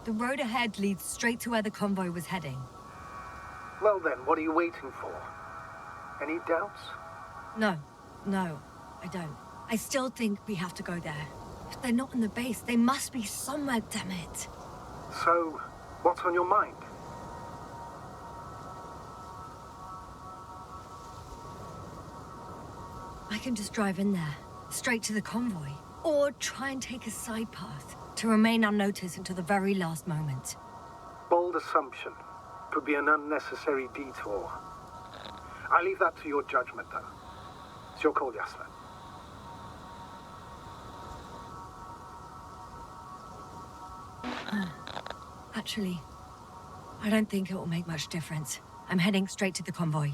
The road ahead leads straight to where the convoy was heading. Well then, what are you waiting for? Any doubts? No, I don't. I still think we have to go there. If they're not in the base, they must be somewhere, damn it. So, what's on your mind? I can just drive in there, straight to the convoy. Or try and take a side path, to remain unnoticed until the very last moment. Bold assumption. Could be an unnecessary detour. I leave that to your judgment, though. It's your call, Yasna. Actually, I don't think it will make much difference. I'm heading straight to the convoy.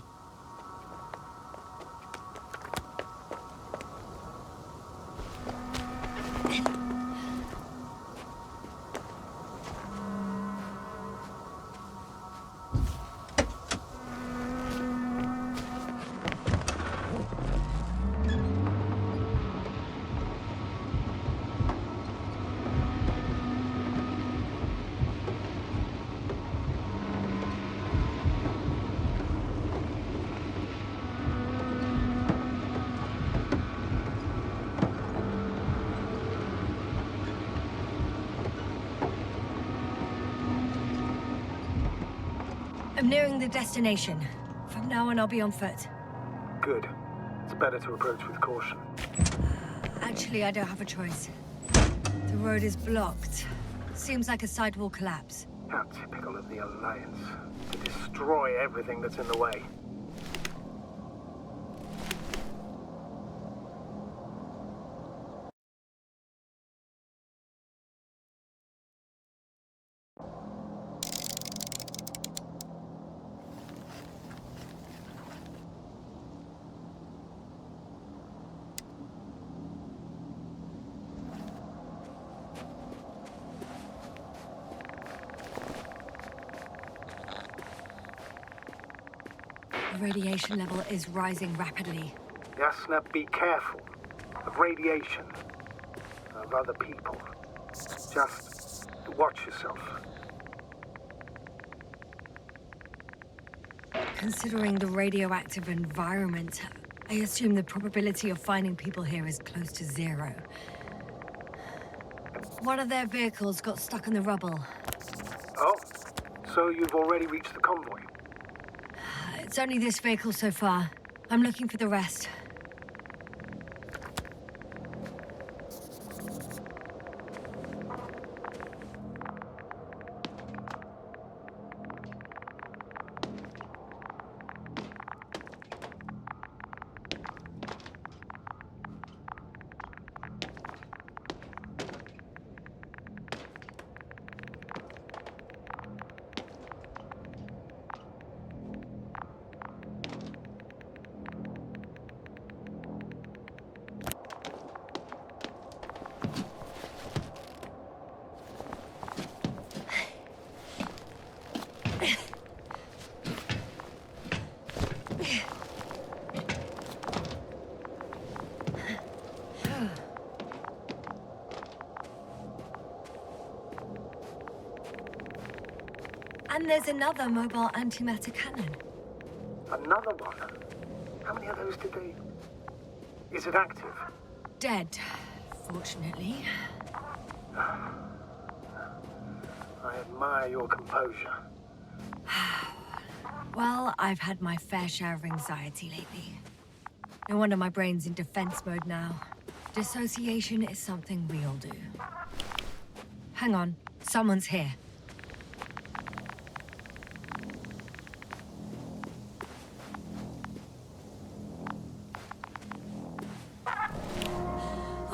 I'm nearing the destination. From now on, I'll be on foot. Good. It's better to approach with caution. Actually, I don't have a choice. The road is blocked. Seems like a sidewall collapse. How typical of the Alliance. To destroy everything that's in the way. The radiation level is rising rapidly. Yasna, be careful. Of radiation. Of other people. Just watch yourself. Considering the radioactive environment, I assume the probability of finding people here is close to 0. One of their vehicles got stuck in the rubble. Oh, so you've already reached the convoy? It's only this vehicle so far. I'm looking for the rest. And there's another mobile antimatter cannon. Another one? How many of those did they... Is it active? Dead, fortunately. I admire your composure. Well, I've had my fair share of anxiety lately. No wonder my brain's in defense mode now. Dissociation is something we all do. Hang on, someone's here.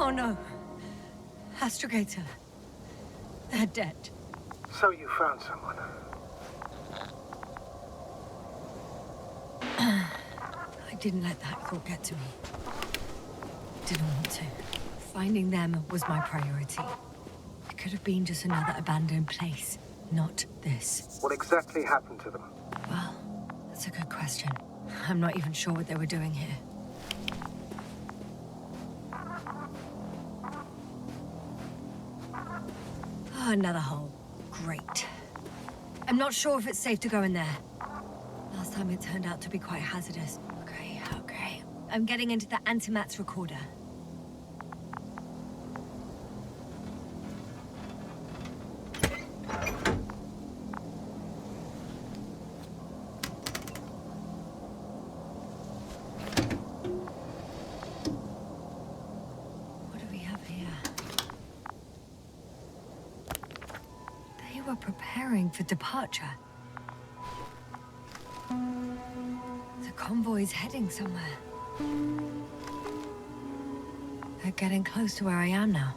Oh no. Astrogator. They're dead. So you found someone. I didn't let that thought get to me. Didn't want to. Finding them was my priority. It could have been just another abandoned place, not this. What exactly happened to them? Well, that's a good question. I'm not even sure what they were doing here. Oh, another hole. Great. I'm not sure if it's safe to go in there. Last time it turned out to be quite hazardous. Okay. I'm getting into the antimat's recorder. What do we have here? They were preparing for departure. The convoy's heading somewhere. They're getting close to where I am now.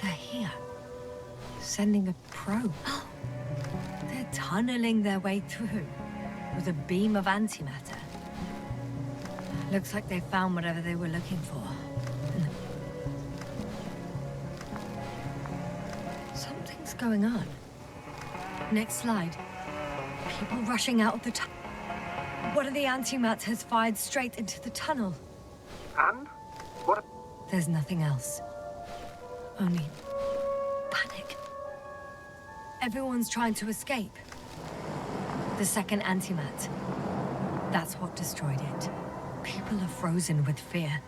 They're here. Sending a probe. Oh, they're tunneling their way through with a beam of antimatter. Looks like they found whatever they were looking for. Something's going on. Next slide. People rushing out of the tunnel. One of the antimats has fired straight into the tunnel. And? What? There's nothing else. Only panic. Everyone's trying to escape. The second antimat. That's what destroyed it. People are frozen with fear.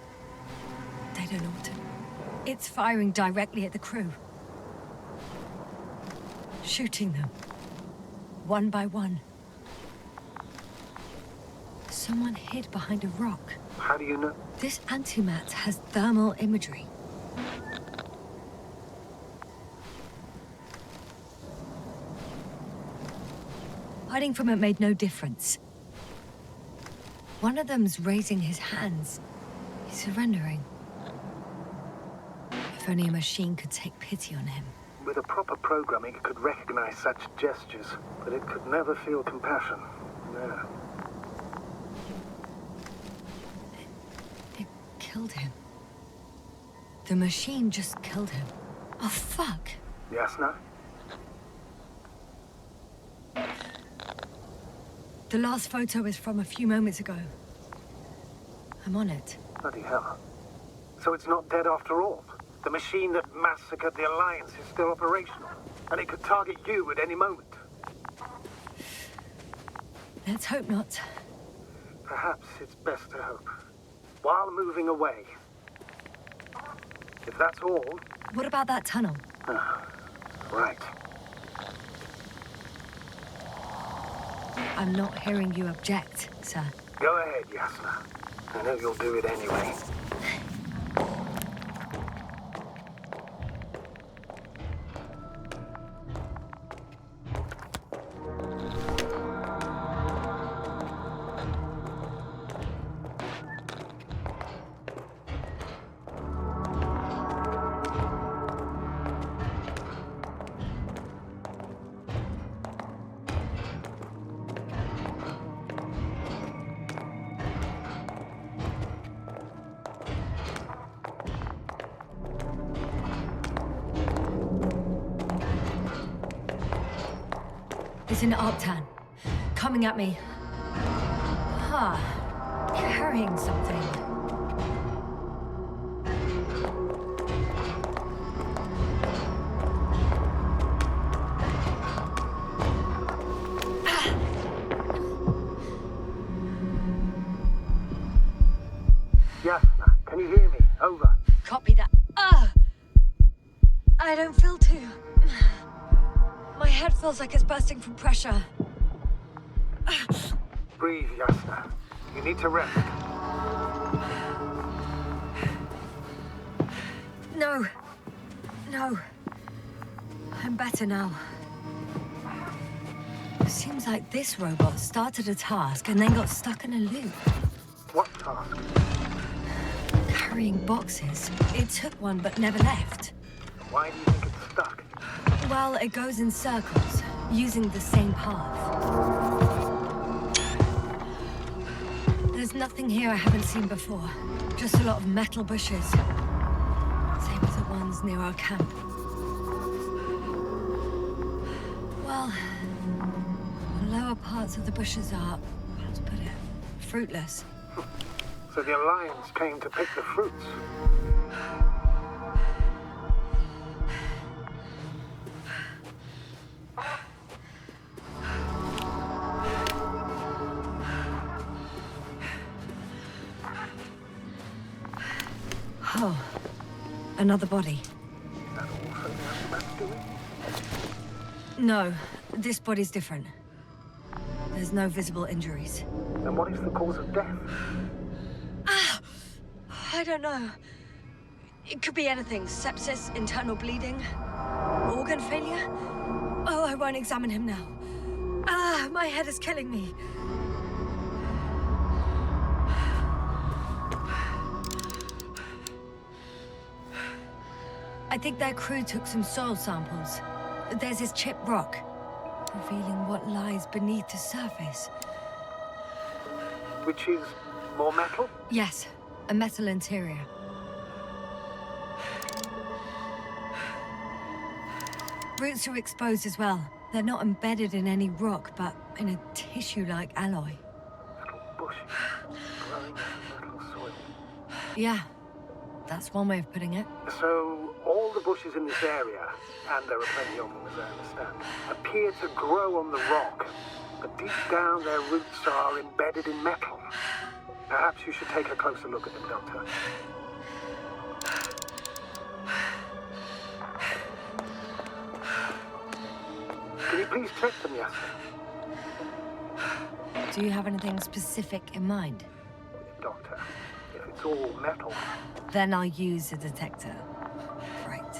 They don't know what to do. It's firing directly at the crew. Shooting them. One by one. Someone hid behind a rock. How do you know? This antimat has thermal imagery. Hiding from it made no difference. One of them's raising his hands. He's surrendering. If only a machine could take pity on him. With a proper programming, it could recognize such gestures, but it could never feel compassion. No. It killed him. The machine just killed him. Oh, fuck. Yasna? The last photo is from a few moments ago. I'm on it. Bloody hell. So it's not dead after all? The machine that massacred the Alliance is still operational, and it could target you at any moment. Let's hope not. Perhaps it's best to hope. While moving away. If that's all... What about that tunnel? Right. I'm not hearing you object, sir. Go ahead, Yasna. I know you'll do it anyway. It's an Arctan. Coming at me. Carrying something. Yasna, can you hear me? Over. Copy that. I don't feel too... My head feels like it's bursting from pressure. Breathe, Yasna. You need to rest. No. I'm better now. Seems like this robot started a task and then got stuck in a loop. What task? Carrying boxes. It took one but never left. Why do you think it's stuck? Well, it goes in circles, using the same path. There's nothing here I haven't seen before. Just a lot of metal bushes. Same as the ones near our camp. Well, the lower parts of the bushes are, how to put it, fruitless. So the Alliance came to pick the fruits. Oh, another body. Is that also the Antimat's doing? No, this body's different. There's no visible injuries. Then what is the cause of death? Ah! I don't know. It could be anything. Sepsis, internal bleeding, organ failure. Oh, I won't examine him now. Ah, my head is killing me. I think their crew took some soil samples. There's this chipped rock, revealing what lies beneath the surface. Which is more metal? Yes, a metal interior. Roots are exposed as well. They're not embedded in any rock, but in a tissue-like alloy. Little bushes growing in metal soil. Yeah, that's one way of putting it. So, all the bushes in this area, and there are plenty of them as I understand, appear to grow on the rock, but deep down their roots are embedded in metal. Perhaps you should take a closer look at them, Doctor. Can you please check them, Yasna? Do you have anything specific in mind? Doctor, if it's all metal... Then I'll use a detector. Right.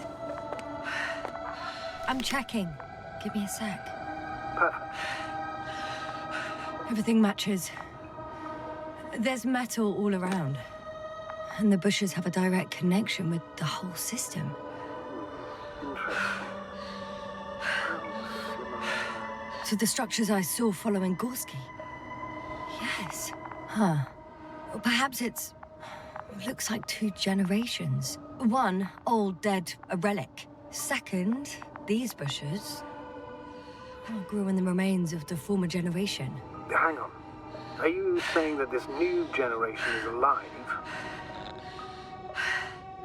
I'm checking. Give me a sec. Perfect. Everything matches. There's metal all around. And the bushes have a direct connection with the whole system. Interesting. To the structures I saw following Gorski. Yes. Huh. Or perhaps it's... looks like 2 generations. One, old, dead, a relic. Second, these bushes grew in the remains of the former generation. Hang on. Are you saying that this new generation is alive?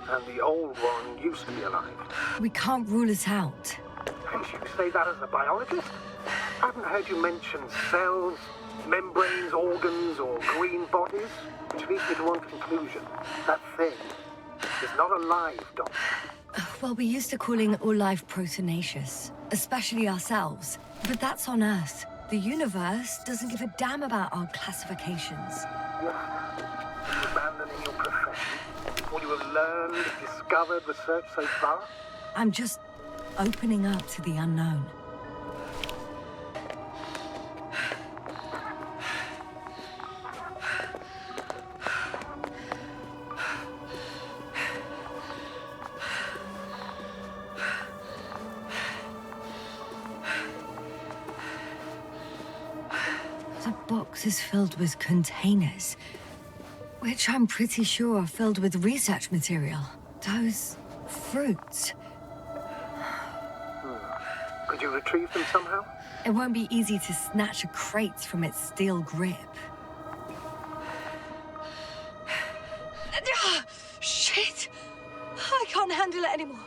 And the old one used to be alive? We can't rule it out. And you say that as a biologist? I haven't heard you mention cells, membranes, organs, or green bodies, which leads me to one conclusion. That thing is not alive, Doctor. Well, we used to calling all life proteinaceous, especially ourselves. But that's on Earth. The universe doesn't give a damn about our classifications. Yes. Are you abandoning your profession? All you have learned, discovered, researched so far? I'm just opening up to the unknown. The box is filled with containers, which I'm pretty sure are filled with research material. Those fruits. Could you retrieve them somehow? It won't be easy to snatch a crate from its steel grip. Shit! I can't handle it anymore.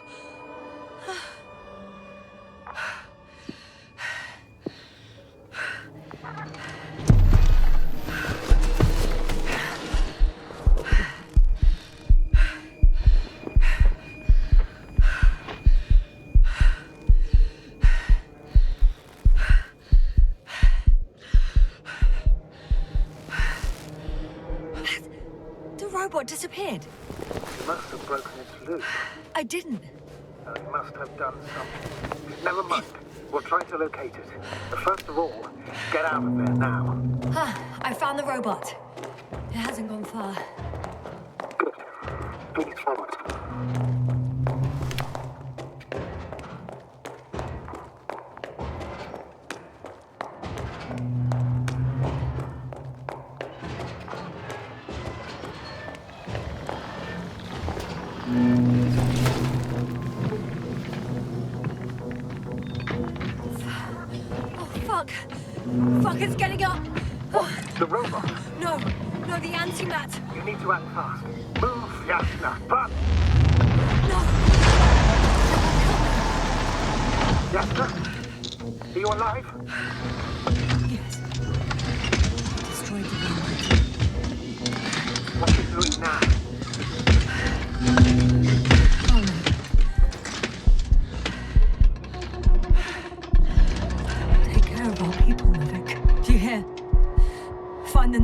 Robot disappeared. You must have broken its loop. I didn't. You must have done something. Never mind. We'll try to locate it. But first of all, get out of there now. I found the robot. It hasn't gone far. Good. Please forward. Fuck, it's getting up! What? The robot? No, the antimat. You need to act fast. Move, Yasna, but... No! Yasna? Are you alive? Yes. Destroyed the What are you doing now?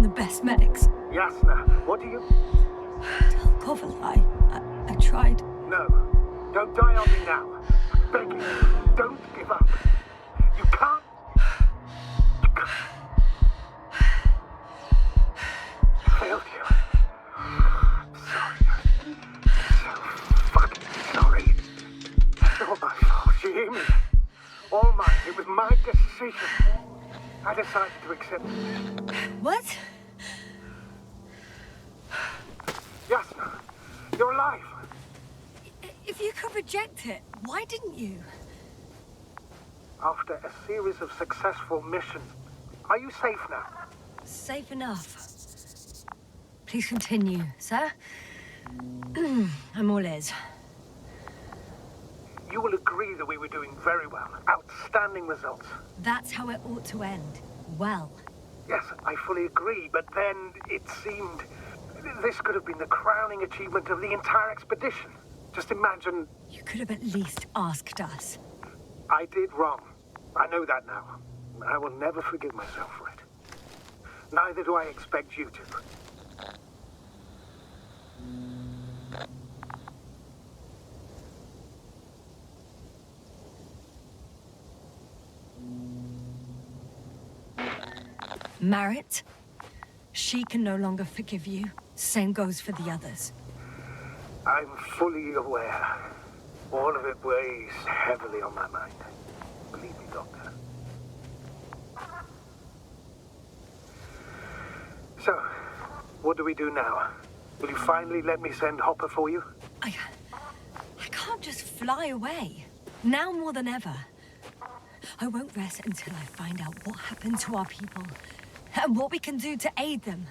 the best medics. Yasna, what do you... Tell Kovalai. I tried. No, don't die on me now. I'm begging you, don't give up. You can't... I failed you. I'm sorry. So fucking sorry. It's all my fault, you hear me? All mine. It was my decision. I decided to accept it. What? Yasna, you're alive. If you could reject it, why didn't you? After a series of successful missions, are you safe now? Safe enough. Please continue, sir. I'm all ears. You will agree that we were doing very well. Outstanding results. That's how it ought to end. Well. Yes, I fully agree, but then it seemed... This could have been the crowning achievement of the entire expedition. Just imagine... You could have at least asked us. I did wrong. I know that now. I will never forgive myself for it. Neither do I expect you to. Marit, she can no longer forgive you. Same goes for the others. I'm fully aware. All of it weighs heavily on my mind. Believe me, Doctor. So, what do we do now? Will you finally let me send Hopper for you? I can't just fly away. Now more than ever. I won't rest until I find out what happened to our people and what we can do to aid them.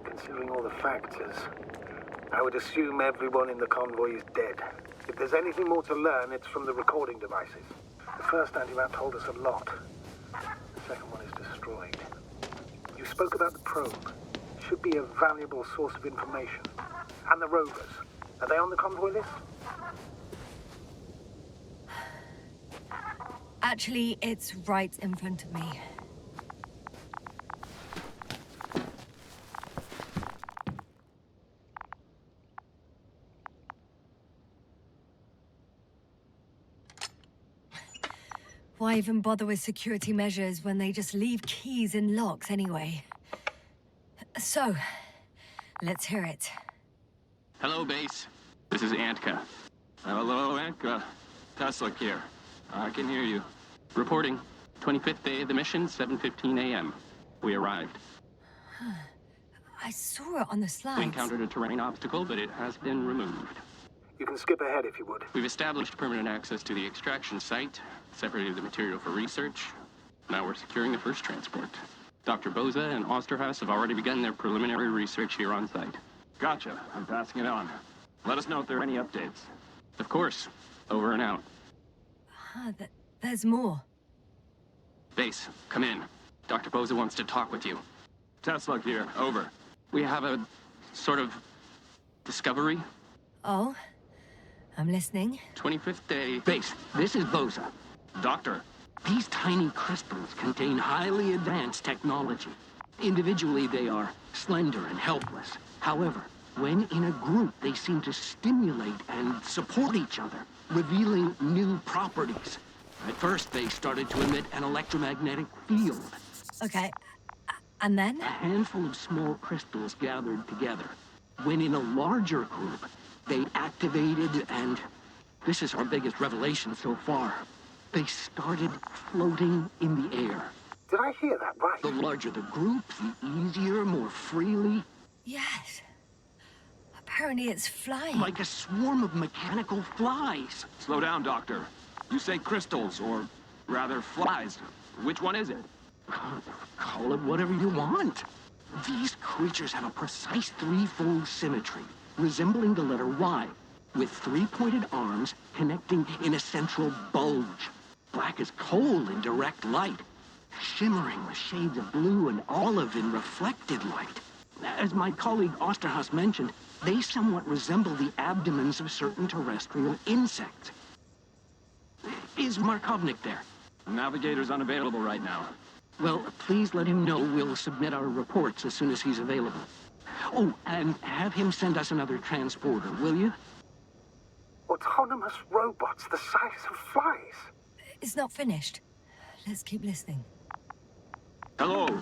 Considering all the factors, I would assume everyone in the convoy is dead. If there's anything more to learn, it's from the recording devices. The first anti-map told us a lot. The second one is destroyed. You spoke about the probe. It should be a valuable source of information. And the rovers. Are they on the convoy list? Actually, it's right in front of me. Why even bother with security measures when they just leave keys in locks anyway? So, let's hear it. Hello, base. This is Antka. Hello, Antka. TThe here. I can hear you. Reporting. 25th day of the mission, 7:15 a.m. We arrived. I saw it on the slides. We encountered a terrain obstacle, but it has been removed. You can skip ahead if you would. We've established permanent access to the extraction site, separated the material for research. Now we're securing the first transport. Dr. Boza and Osterhaus have already begun their preliminary research here on site. Gotcha. I'm passing it on. Let us know if there are any updates. Of course. Over and out. There's more. Base, come in. Dr. Boza wants to talk with you. TThe here. Over. We have a sort of discovery. Oh? I'm listening. 25th day. Base, this is Boza. Doctor. These tiny crystals contain highly advanced technology. Individually, they are slender and helpless. However, when in a group, they seem to stimulate and support each other, revealing new properties. At first, they started to emit an electromagnetic field. Okay. And then? A handful of small crystals gathered together. When in a larger group, they activated and... This is our biggest revelation so far. They started floating in the air. Did I hear that right? The larger the group, the easier, more freely. Yes. Apparently it's flying. Like a swarm of mechanical flies. Slow down, Doctor. You say crystals, or rather flies. Which one is it? Call it whatever you want. These creatures have a precise threefold symmetry, resembling the letter Y, with three-pointed arms connecting in a central bulge. Black as coal in direct light, shimmering with shades of blue and olive in reflected light. As my colleague Osterhaus mentioned, they somewhat resemble the abdomens of certain terrestrial insects. Is Markovnik there? Navigator's unavailable right now. Well, please let him know we'll submit our reports as soon as he's available. Oh, and have him send us another transporter, will you? Autonomous robots the size of flies. It's not finished. Let's keep listening. Hello.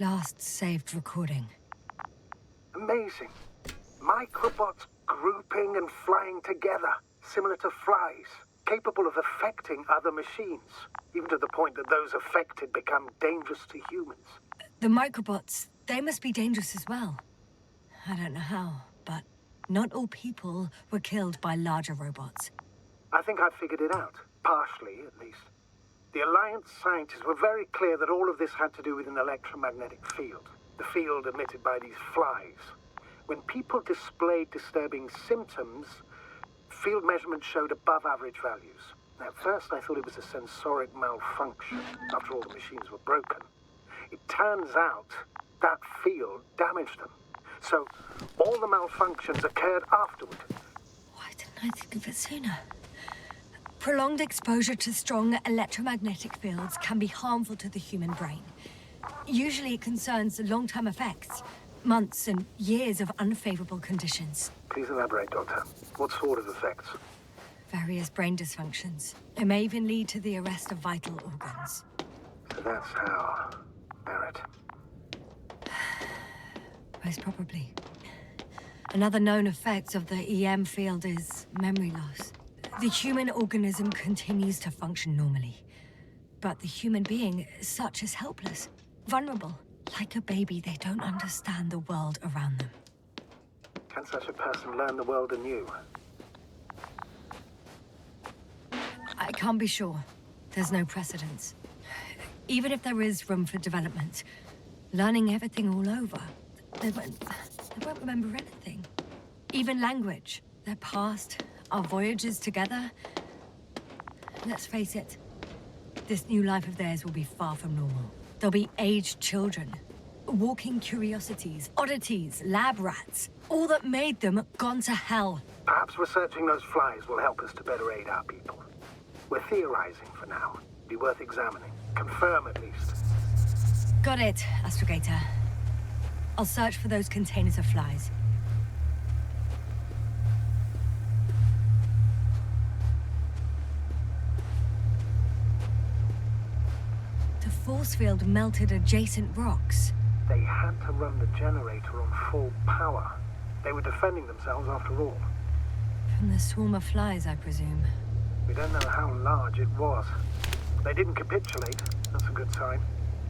Last saved recording. Amazing. Microbots grouping and flying together, similar to flies, capable of affecting other machines, even to the point that those affected become dangerous to humans. The microbots, they must be dangerous as well. I don't know how, but not all people were killed by larger robots. I think I figured it out, partially at least. The Alliance scientists were very clear that all of this had to do with an electromagnetic field, the field emitted by these flies. When people displayed disturbing symptoms, field measurements showed above average values. At first I thought it was a sensoric malfunction, after all the machines were broken. It turns out that field damaged them. So all the malfunctions occurred afterward. Why didn't I think of it sooner? Prolonged exposure to strong electromagnetic fields can be harmful to the human brain. Usually it concerns long-term effects, months and years of unfavorable conditions. Please elaborate, Doctor. What sort of effects? Various brain dysfunctions. It may even lead to the arrest of vital organs. So that's how... Barrett. Most probably. Another known effect of the EM field is memory loss. The human organism continues to function normally, but the human being as such is helpless, vulnerable. Like a baby, they don't understand the world around them. Can such a person learn the world anew? I can't be sure. There's no precedence. Even if there is room for development, learning everything all over, they won't remember anything. Even language, their past, our voyages together. Let's face it, this new life of theirs will be far from normal. They'll be aged children, walking curiosities, oddities, lab rats, all that made them gone to hell. Perhaps researching those flies will help us to better aid our people. We're theorizing for now. Be worth examining. Confirm at least. Got it, Astrogator. I'll search for those containers of flies. The force field melted adjacent rocks. They had to run the generator on full power. They were defending themselves after all. From the swarm of flies, I presume. We don't know how large it was. They didn't capitulate. That's a good sign.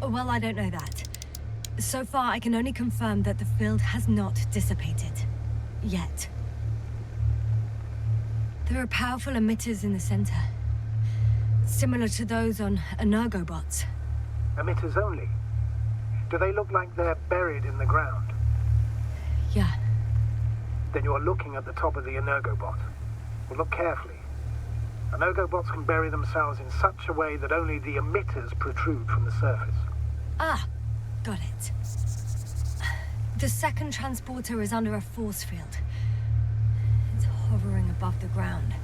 Well, I don't know that. So far, I can only confirm that the field has not dissipated. Yet. There are powerful emitters in the center. Similar to those on Energobots. Emitters only? Do they look like they're buried in the ground? Yeah. Then you're looking at the top of the Energobot. Well, look carefully. Energobots can bury themselves in such a way that only the emitters protrude from the surface. Ah, got it. The second transporter is under a force field. It's hovering above the ground.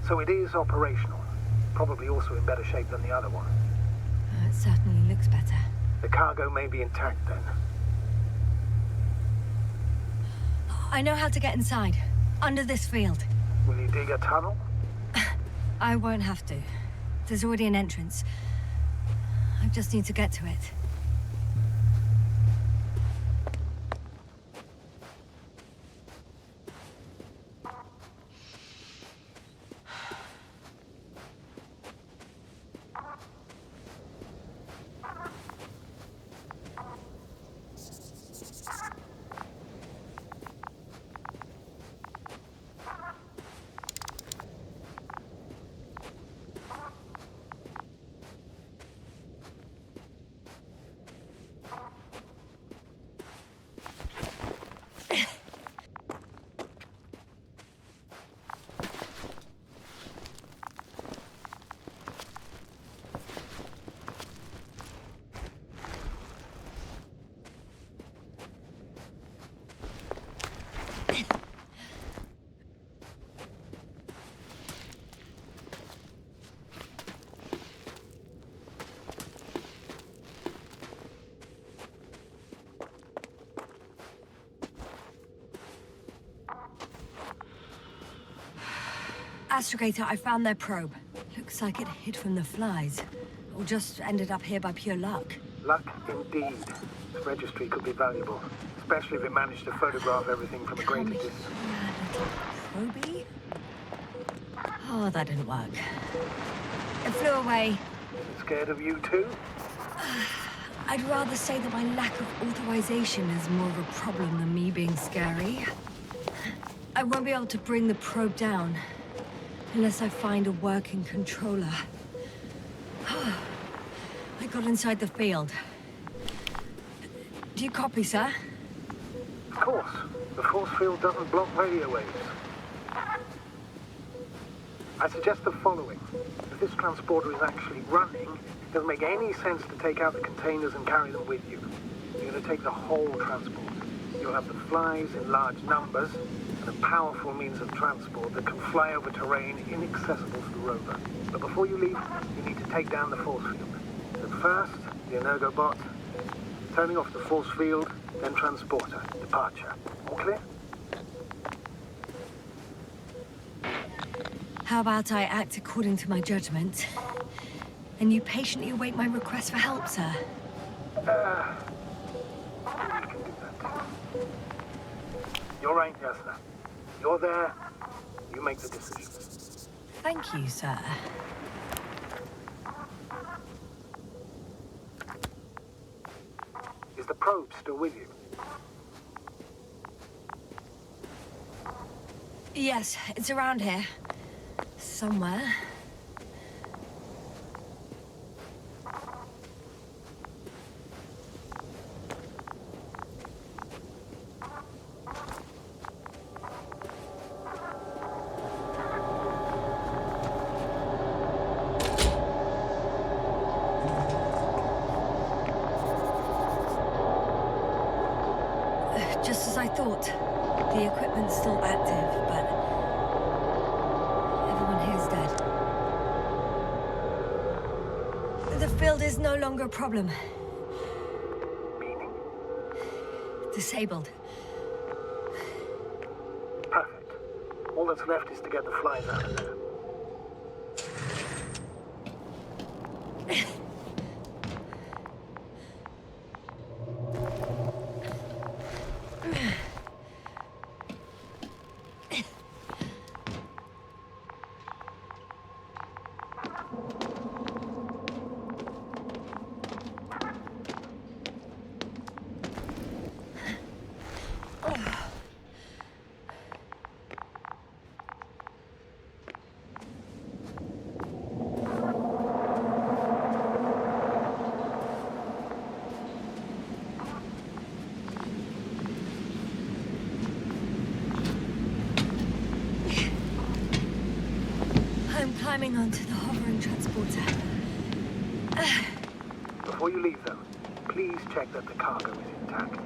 So it is operational. Probably also in better shape than the other one. It certainly looks better. The cargo may be intact then. I know how to get inside. Under this field. Will you dig a tunnel? I won't have to. There's already an entrance. I just need to get to it. Astrogator, I found their probe. Looks like it hid from the flies. Or just ended up here by pure luck. Luck indeed. This registry could be valuable, especially if it managed to photograph everything from a Tell greater me, distance. yeah, little probie? Oh, that didn't work. It flew away. Scared of you too? I'd rather say that my lack of authorization is more of a problem than me being scary. I won't be able to bring the probe down unless I find a working controller. I got inside the field. Do you copy, sir? Of course. The force field doesn't block radio waves. I suggest the following. If this transporter is actually running, it doesn't make any sense to take out the containers and carry them with you. You're going to take the whole transport. You'll have the flies in large numbers, and a powerful means of transport that can fly over terrain inaccessible to the rover. But before you leave, you need to take down the force field. So first, the Energobot, turning off the force field, then transporter, departure. All clear? How about I act according to my judgment, and you patiently await my request for help, sir? You can do that. You're right, Yasna. You're there. You make the decision. Thank you, sir. Is the probe still with you? Yes, it's around here. Somewhere. Just as I thought. The equipment's still active, but everyone here's dead. The field is no longer a problem. Meaning? Disabled. Perfect. All that's left is to get the flies out of there. Climbing onto the hovering transporter. Before you leave, though, please check that the cargo is intact.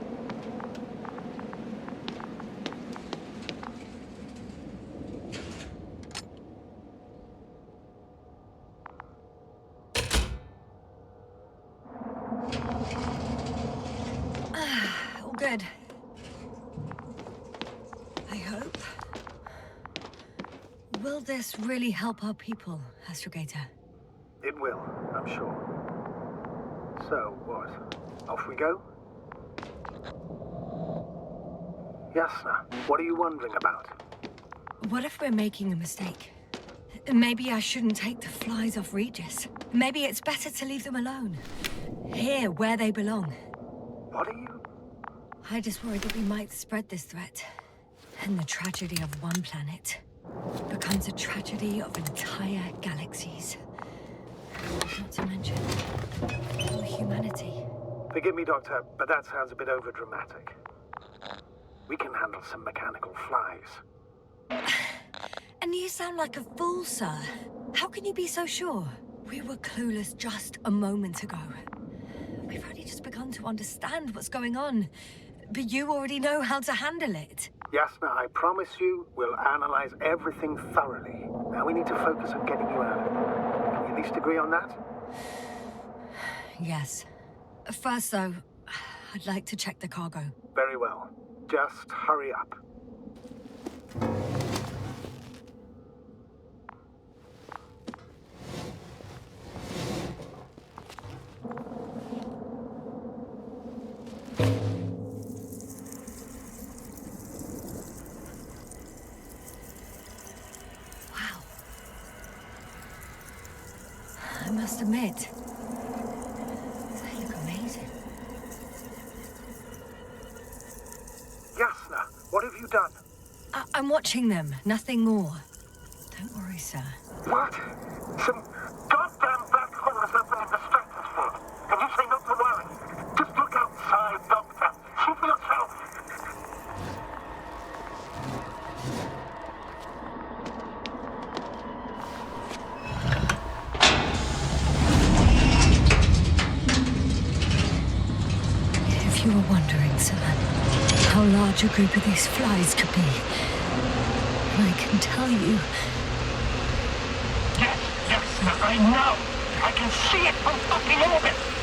All good. I hope. Will this really help our people, Astrogator? It will, I'm sure. So, what? Off we go? Yasna, what are you wondering about? What if we're making a mistake? Maybe I shouldn't take the flies off Regis. Maybe it's better to leave them alone. Here, where they belong. What are you? I just worry that we might spread this threat. And the tragedy of one planet becomes a tragedy of entire galaxies. Not to mention, all humanity. Forgive me, Doctor, but that sounds a bit overdramatic. We can handle some mechanical flies. And you sound like a fool, sir. How can you be so sure? We were clueless just a moment ago. We've only just begun to understand what's going on. But you already know how to handle it. Yasna, I promise you, we'll analyze everything thoroughly. Now we need to focus on getting you out of here. Can we at least agree on that? Yes. First, though, I'd like to check the cargo. Very well. Just hurry up. I must admit, they look amazing. Yasna, what have you done? I'm watching them, nothing more. Don't worry, sir. What? Some goddamn black hole has opened in the stratosphere. And you say not to worry. Just look outside, Doctor. See for yourself. If you were wondering, sir, how large a group of these flies could be, I can tell you. Yes, I know. I can see it from fucking orbit.